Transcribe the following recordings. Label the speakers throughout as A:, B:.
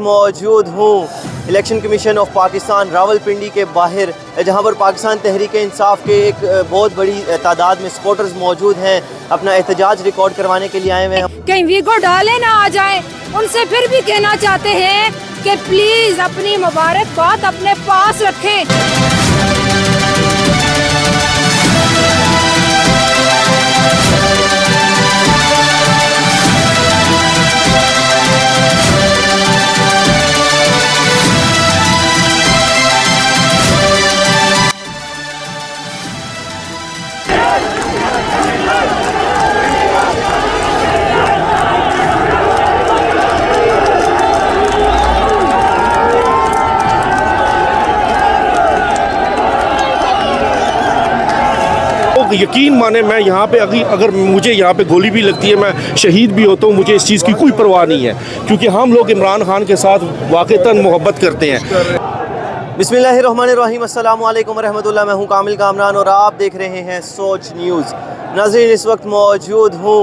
A: मौजूद हूँ election commission of Pakistan Rawalpindi के बाहर, जहाँ पर पाकिस्तान तहरीक इंसाफ के एक बहुत बड़ी तादाद में सपोर्टर्स मौजूद हैं। अपना एहतजाज रिकॉर्ड करवाने के लिए आए हुए हैं।
B: कहीं वीगो डाले ना आ जाए, उनसे फिर भी कहना चाहते हैं कि प्लीज अपनी मुबारकबाद अपने पास रखें।
C: यकीन माने मैं यहाँ पे अगर मुझे यहाँ पे गोली भी लगती है, मैं शहीद भी होता हूँ, मुझे इस चीज़ की कोई परवाह नहीं है, क्योंकि हम लोग इमरान खान के साथ वाक़तन मोहब्बत करते हैं।
A: बिस्मिल्लाहिर्रहमानिर्रहीम, अस्सलामु अलैकुम रहमतुल्लाह। मैं हूँ कामिल कामरान और आप देख रहे हैं सोच न्यूज़। नाज़रीन, इस वक्त मौजूद हूँ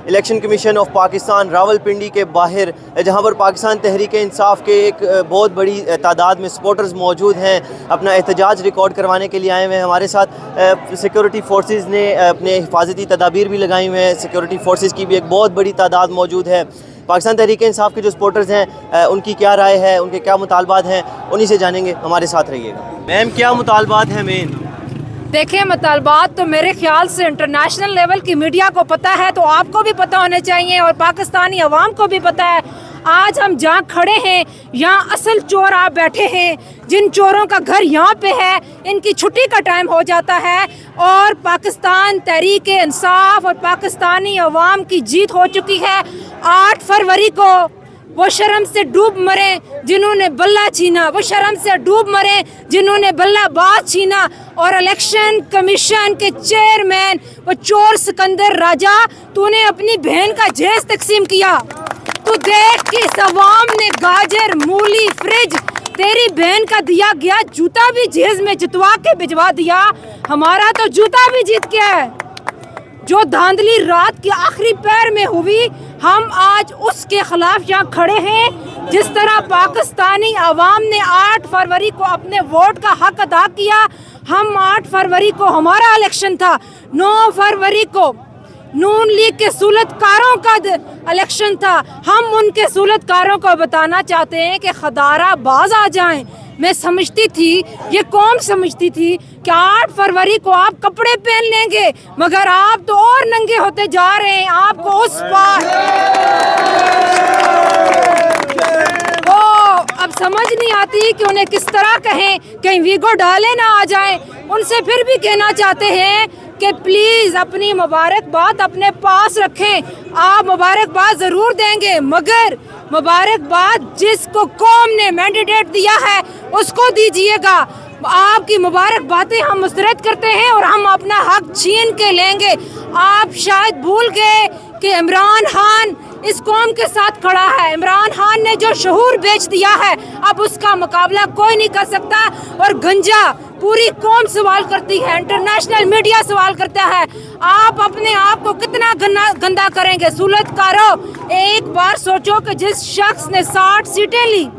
A: election commission of Pakistan Rawalpindi के बाहर, जहाँ पर पाकिस्तान तहरीक इंसाफ के एक बहुत बड़ी तादाद में सपोर्टर्स मौजूद हैं। अपना एहतजाज रिकॉर्ड करवाने के लिए आए हुए हैं। हमारे साथ सिक्योरिटी फोर्सेस ने अपने हिफाजती तदाबीर भी लगाई हुए हैं। सिक्योरिटी फोर्सेस की भी एक बहुत बड़ी तादाद मौजूद है। पाकिस्तान तहरीक इंसाफ के जो सपोर्टर्स हैं उनकी क्या राय है, उनके क्या मुतालबात हैं, उन्हीं से जानेंगे। हमारे साथ रहिएगा। मैम, क्या मुतालबात हैं मेन?
B: देखिए, मुतालबात तो मेरे ख्याल से इंटरनेशनल लेवल की मीडिया को पता है, तो आपको भी पता होने चाहिए और पाकिस्तानी अवाम को भी पता है। आज हम जहाँ खड़े हैं, यहाँ असल चोर आप बैठे हैं। जिन चोरों का घर यहाँ पे है, इनकी छुट्टी का टाइम हो जाता है और पाकिस्तान तहरीक इंसाफ और पाकिस्तानी अवाम की जीत हो चुकी है। 8 फरवरी को वो शर्म से डूब मरे जिन्होंने बल्ला छीना, वो शर्म से डूब मरे जिन्होंने बल्ला बाज छीना। और इलेक्शन कमीशन के चेयरमैन वो चोर सिकंदर राजा, तूने अपनी बहन का जहेज तकसीम किया। तू देख कि सवाम ने गाजर, मूली, फ्रिज तेरी बहन का दिया गया, जूता भी जहेज में जितवा के भिजवा दिया। हमारा तो जूता भी जीत गया है। जो धांधली रात के आखिरी पैर में हुई, हम आज उसके खिलाफ यहाँ खड़े हैं। जिस तरह पाकिस्तानी अवाम ने 8 फरवरी को अपने वोट का हक अदा किया, हम 8 फरवरी को हमारा इलेक्शन था। 9 फरवरी को नून लीग के सूलतकारों का इलेक्शन था। हम उनके सूलतकारों को बताना चाहते हैं कि खदारा बाज आ जाएं। मैं समझती थी, ये कौम समझती थी कि 8 फरवरी को आप कपड़े पहन लेंगे, मगर आप तो और नंगे होते जा रहे हैं। आपको उस पार अब समझ नहीं आती कि उन्हें किस तरह कहें, कहीं वीगो डाले ना आ जाए। उनसे फिर भी कहना चाहते हैं कि प्लीज अपनी मुबारकबाद अपने पास रखें। आप मुबारकबाद जरूर देंगे, मगर मुबारकबाद जिसको कौम ने मैंडेट दिया है उसको दीजिएगा। आपकी मुबारकबादें हम मुस्तरद करते हैं और हम अपना हक छीन के लेंगे। आप शायद भूल गए कि इमरान खान इस कौम के साथ खड़ा है। इमरान खान ने जो शहूर बेच दिया है, अब उसका मुकाबला कोई नहीं कर सकता। और गंजा पूरी कौम सवाल करती है, इंटरनेशनल मीडिया सवाल करता है। आप अपने आप को कितना गंदा करेंगे? सूलतकारों, एक बार सोचो कि जिस शख्स ने 60 सीटें ली,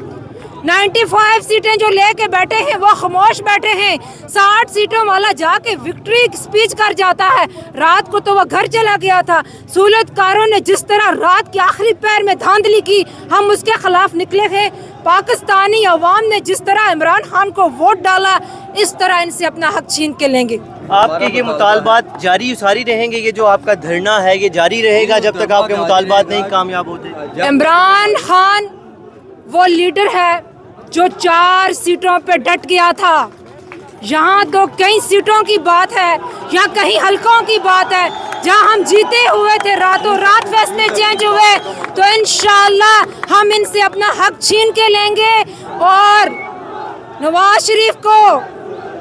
B: 95 सीटें जो लेके बैठे हैं वो खामोश बैठे हैं। 60 सीटों वाला जाके विक्ट्री स्पीच कर जाता है। रात को तो वह घर चला गया था। सूलतकारों ने जिस तरह रात के आखिरी पैर में धांधली की, हम उसके खिलाफ निकले हैं। पाकिस्तानी अवाम ने जिस तरह इमरान खान को वोट डाला, इस तरह इनसे अपना हक छीन के लेंगे।
A: आपके ये मुतालबात जारी सारी रहेंगे? ये जो आपका धरना है ये जारी रहेगा जब तक आपके मुतालबात नहीं कामयाब होते?
B: इमरान खान वो लीडर है जो 4 सीटों पे डट गया था। यहाँ तो कई सीटों की बात है, यहाँ कहीं हलकों की बात है। जहाँ हम जीते हुए थे, रातों रात फैसले चेंज हुए, तो इंशाअल्लाह हम इनसे अपना हक छीन के लेंगे। और नवाज शरीफ को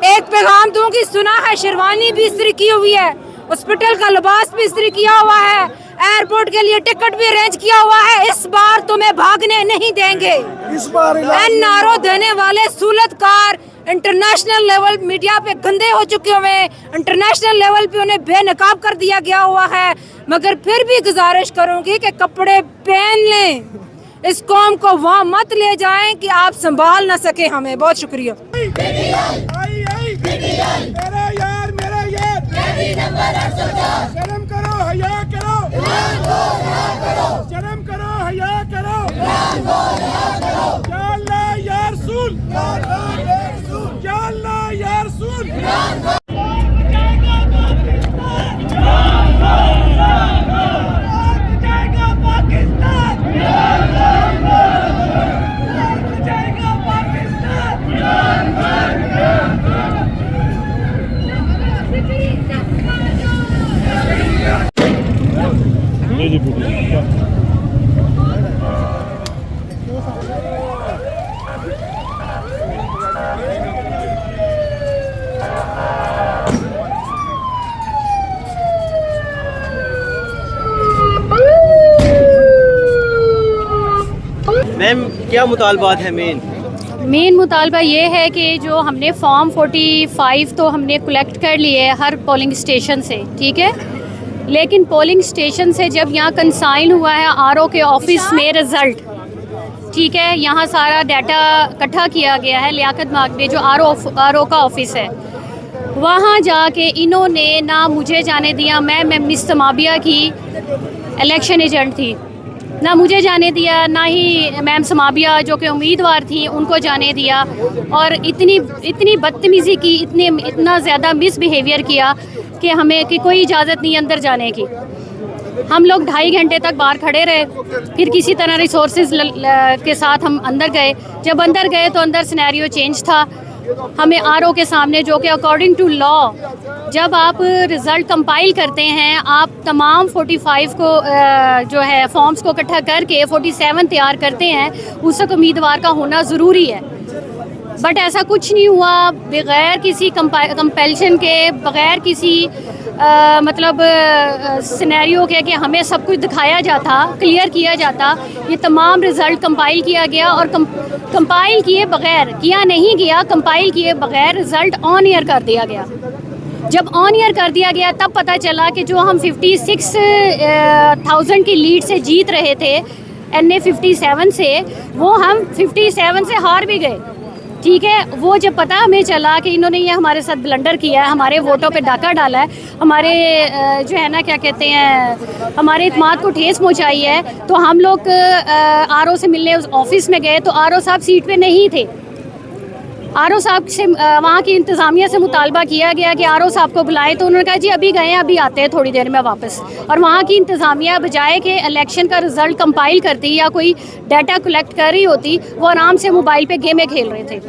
B: एक पैगाम दूंगी, सुना है शेरवानी भी इस्त्री की हुई है, हॉस्पिटल का लिबास भी इस्त्री किया हुआ है, एयरपोर्ट के लिए टिकट भी अरेंज किया हुआ है। इस बार तुम्हें भागने नहीं देंगे। इस बार नारों देने वाले सूलतकार इंटरनेशनल लेवल मीडिया पे गंदे हो चुके हुए हैं, इंटरनेशनल लेवल पे उन्हें बेनकाब कर दिया गया हुआ है। मगर फिर भी गुजारिश करूंगी कि कपड़े पहन लें, इस कौम को वहाँ मत ले जाएं कि आप संभाल ना सके हमें। बहुत शुक्रिया।
D: मेरा यार शर्म करो, हया करो, शर्म करो, हया करो, या अल्लाह या रसूल, या अल्लाह या रसूल।
A: मैम क्या मुतालबात है
E: मेन मुतालबा ये है कि जो हमने फॉर्म 45 तो हमने कलेक्ट कर लिए हर पोलिंग स्टेशन से, ठीक है, लेकिन पोलिंग स्टेशन से जब यहाँ कंसाइन हुआ है आरओ के ऑफिस में रिज़ल्ट, ठीक है, यहाँ सारा डाटा इकट्ठा किया गया है लियाकत बाग में जो आरओ का ऑफिस है, वहाँ जाके इन्होंने ना मुझे जाने दिया, मैं मिस समाबिया की इलेक्शन एजेंट थी, ना मुझे जाने दिया, ना ही मैम समाबिया जो कि उम्मीदवार थी उनको जाने दिया, और इतनी बदतमीज़ी की, इतना ज़्यादा मिसबिहेवियर किया कि हमें कि कोई इजाज़त नहीं अंदर जाने की। हम लोग 2.5 घंटे तक बाहर खड़े रहे, फिर किसी तरह रिसोर्सेज के साथ हम अंदर गए। जब अंदर गए तो अंदर सिनेरियो चेंज था, हमें आरओ के सामने, जो कि अकॉर्डिंग टू लॉ जब आप रिज़ल्ट कंपाइल करते हैं, आप तमाम 45 को जो है फॉर्म्स को इकट्ठा करके 47 तैयार करते हैं, उस वक्त उम्मीदवार का होना ज़रूरी है। बट ऐसा कुछ नहीं हुआ, बग़ैर किसी कंपल्शन के, बग़ैर किसी मतलब सिनेरियो के कि हमें सब कुछ दिखाया जाता, क्लियर किया जाता, ये तमाम रिज़ल्ट कंपाइल किया गया और कंपाइल किए बग़ैर, किया नहीं गया, कंपाइल किए बग़ैर रिज़ल्ट ऑन ईयर कर दिया गया। जब ऑन ईयर कर दिया गया तब पता चला कि जो हम 56,000 की लीड से जीत रहे थे NA 57 से, वो हम 57 से हार भी गए, ठीक है। वो जब पता हमें चला कि इन्होंने ये हमारे साथ ब्लंडर किया है, हमारे वोटों पे डाका डाला है, हमारे जो है ना क्या कहते हैं, हमारे इत्मीनान को ठेस पहुंचाई है, तो हम लोग आरओ से मिलने उस ऑफिस में गए तो आरओ साहब सीट पे नहीं थे। आरओ साहब से वहाँ की इंतज़ामिया से मुतालबा किया गया कि आरओ साहब को बुलाएं, तो उन्होंने कहा जी अभी गए हैं, अभी आते हैं थोड़ी देर में वापस। और वहाँ की इंतज़ामिया बजाय कि इलेक्शन का रिज़ल्ट कंपाइल करती या कोई डाटा कलेक्ट कर रही होती, वो आराम से मोबाइल पे गेमें खेल रहे थे।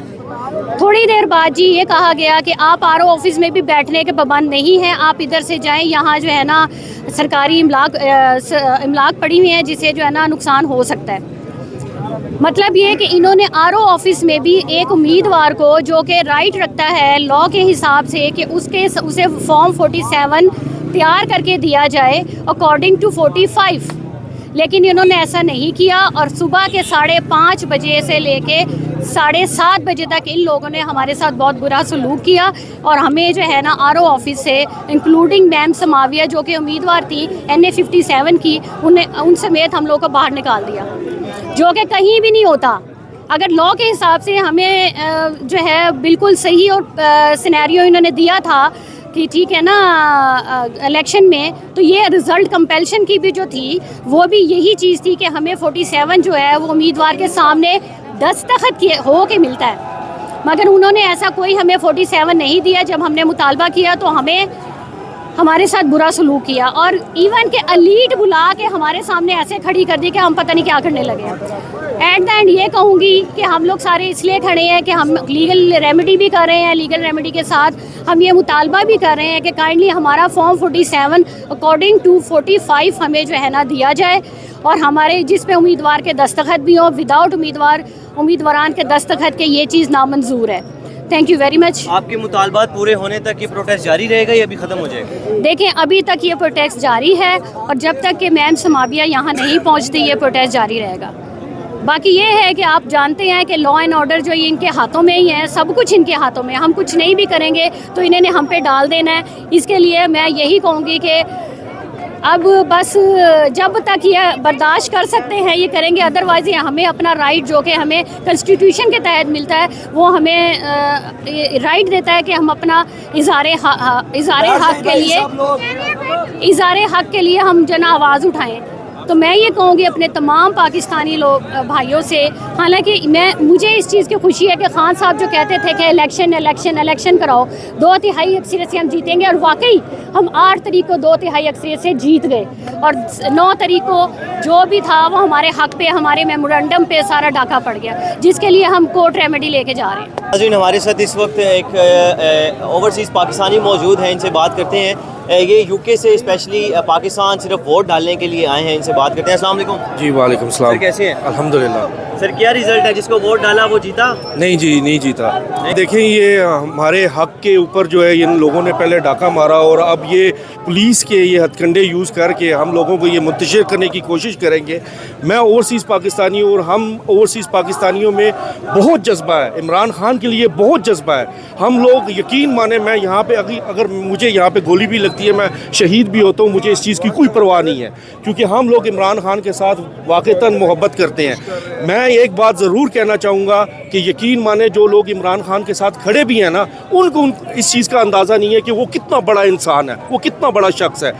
E: थोड़ी देर बाद जी ये कहा गया कि आप आरओ ऑफिस में भी बैठने के पाबंद नहीं हैं, आप इधर से जाएं, यहाँ जो है ना सरकारी इमलाक पड़ी हुई है जिससे जो है ना नुकसान हो सकता है। मतलब ये कि इन्होंने आरओ ऑफिस में भी एक उम्मीदवार को जो कि राइट रखता है लॉ के हिसाब से कि उसे फॉर्म 47 तैयार करके दिया जाए अकॉर्डिंग टू 45, लेकिन इन्होंने ऐसा नहीं किया और सुबह के 5:30 बजे से लेके 7:30 बजे तक इन लोगों ने हमारे साथ बहुत बुरा सलूक किया और हमें जो है ना आरओ ऑफिस से इंक्लूडिंग मैम समाविया जो कि उम्मीदवार थी NA 57 की, उन समेत हम लोग को बाहर निकाल दिया, जो कि कहीं भी नहीं होता। अगर लॉ के हिसाब से हमें जो है बिल्कुल सही और सिनेरियो इन्होंने दिया था कि ठीक है ना इलेक्शन में, तो ये रिज़ल्ट कंपल्शन की भी जो थी वो भी यही चीज़ थी कि हमें 47 जो है वो उम्मीदवार के सामने दस्तखत किए हो के मिलता है, मगर उन्होंने ऐसा कोई हमें 47 नहीं दिया। जब हमने मुतालबा किया तो हमारे साथ बुरा सलूक किया और इवन के अलीट बुला के हमारे सामने ऐसे खड़ी कर दी कि हम पता नहीं क्या करने लगे हैं। एट द एंड ये कहूँगी कि हम लोग सारे इसलिए खड़े हैं कि हम लीगल रेमेडी भी कर रहे हैं, लीगल रेमेडी के साथ हम ये मुतालबा भी कर रहे हैं कि काइंडली हमारा फॉर्म 47 अकॉर्डिंग टू 45 हमें जो है ना दिया जाए और हमारे जिस पे उम्मीदवार के दस्तखत भी हो, विदाउट उम्मीदवारान के दस्तखत के ये चीज़ नामंजूर है। Thank you very much.
A: आपके मुतालबात पूरे होने तक ये प्रोटेस्ट जारी रहेगा या अभी ख़त्म हो जाएगा?
E: देखें अभी तक ये प्रोटेस्ट जारी है और जब तक कि मैम समाबिया यहाँ नहीं पहुँचती ये प्रोटेस्ट जारी रहेगा। बाकी ये है कि आप जानते हैं कि लॉ एंड ऑर्डर जो ये इनके हाथों में ही है, सब कुछ इनके हाथों में, हम कुछ नहीं भी करेंगे तो इन्हें हम पे डाल देना है। इसके लिए मैं यही कहूँगी कि अब बस जब तक ये बर्दाश्त कर सकते हैं ये करेंगे, अदरवाइज हमें अपना राइट जो कि हमें कॉन्स्टिट्यूशन के तहत मिलता है वो हमें राइट देता है कि हम अपना इज़हार हक के लिए हम जना आवाज़ उठाएं। तो मैं ये कहूँगी अपने तमाम पाकिस्तानी लोग भाइयों से, हालांकि मुझे इस चीज़ की खुशी है कि खान साहब जो कहते थे कि इलेक्शन कराओ, 2/3 अक्सरियत से हम जीतेंगे, और वाकई हम 8 तारीख को 2/3 अक्सरियत से जीत गए, और 9 तारीख को जो भी था वो हमारे हक पे, हमारे मेमोरेंडम पे सारा डाका पड़ गया, जिसके लिए हम कोर्ट रेमेडी लेके जा रहे हैं।
A: नाज़रीन, हमारे साथ इस वक्त एक ओवरसीज़ पाकिस्तानी मौजूद हैं, इनसे बात करते हैं। ये यूके से स्पेशली पाकिस्तान सिर्फ वोट डालने के लिए आए हैं, इनसे बात करते हैं। अस्सलाम वालेकुम।
C: जी वालेकुम सलाम।
A: सर कैसे हैं?
C: अल्हम्दुलिल्लाह।
A: सर क्या रिजल्ट है, जिसको वोट डाला वो जीता?
C: नहीं जी, नहीं जीता। देखें, ये हमारे हक के ऊपर जो है इन लोगों ने पहले डाका मारा, और अब ये पुलिस के ये हथकंडे यूज़ करके हम लोगों को ये मुंतशिर करने की कोशिश करेंगे। मैं ओवरसीज़ पाकिस्तानी और हम ओवरसीज़ पाकिस्तानियों में बहुत जज्बा है, इमरान खान के लिए बहुत जज्बा है। हम लोग यकीन माने, मैं यहाँ पे अगर मुझे यहाँ पे गोली भी लगती है, मैं शहीद भी होता हूँ, मुझे इस चीज़ की कोई परवाह नहीं है, क्योंकि हम लोग इमरान खान के साथ वाक़तन मोहब्बत करते हैं। मैं एक बात ज़रूर कहना चाहूँगा कि यकीन माने जो लोग इमरान खान के साथ खड़े भी हैं ना, उनको इस चीज़ का अंदाज़ा नहीं है कि वो कितना बड़ा इंसान है, वो कितना बड़ा शख्स है।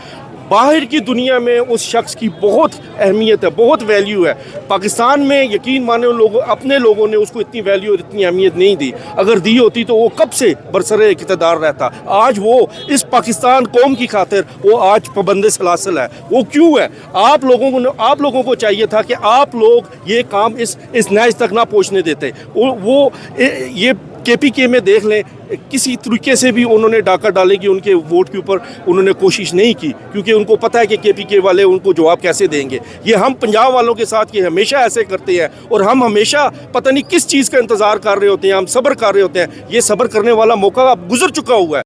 C: बाहर की दुनिया में उस शख्स की बहुत अहमियत है, बहुत वैल्यू है। पाकिस्तान में यकीन माने अपने लोगों ने उसको इतनी वैल्यू और इतनी अहमियत नहीं दी। अगर दी होती तो वो कब से बरसरे इक़्तिदार रहता। आज वो इस पाकिस्तान कौम की खातिर वो आज पाबंद सलासल है। वो क्यों है? आप लोगों को चाहिए था कि आप लोग ये काम इस नैज तक ना पहुँचने देते। वो ये KPK में देख लें, किसी तरीके से भी उन्होंने डाका डाले कि उनके वोट के ऊपर उन्होंने कोशिश नहीं की, क्योंकि उनको पता है कि KPK वाले उनको जवाब कैसे देंगे। ये हम पंजाब वालों के साथ ये हमेशा ऐसे करते हैं, और हम हमेशा पता नहीं किस चीज़ का इंतज़ार कर रहे होते हैं, हम सब्र कर रहे होते हैं। ये सब्र करने वाला मौका अब गुजर चुका हुआ है।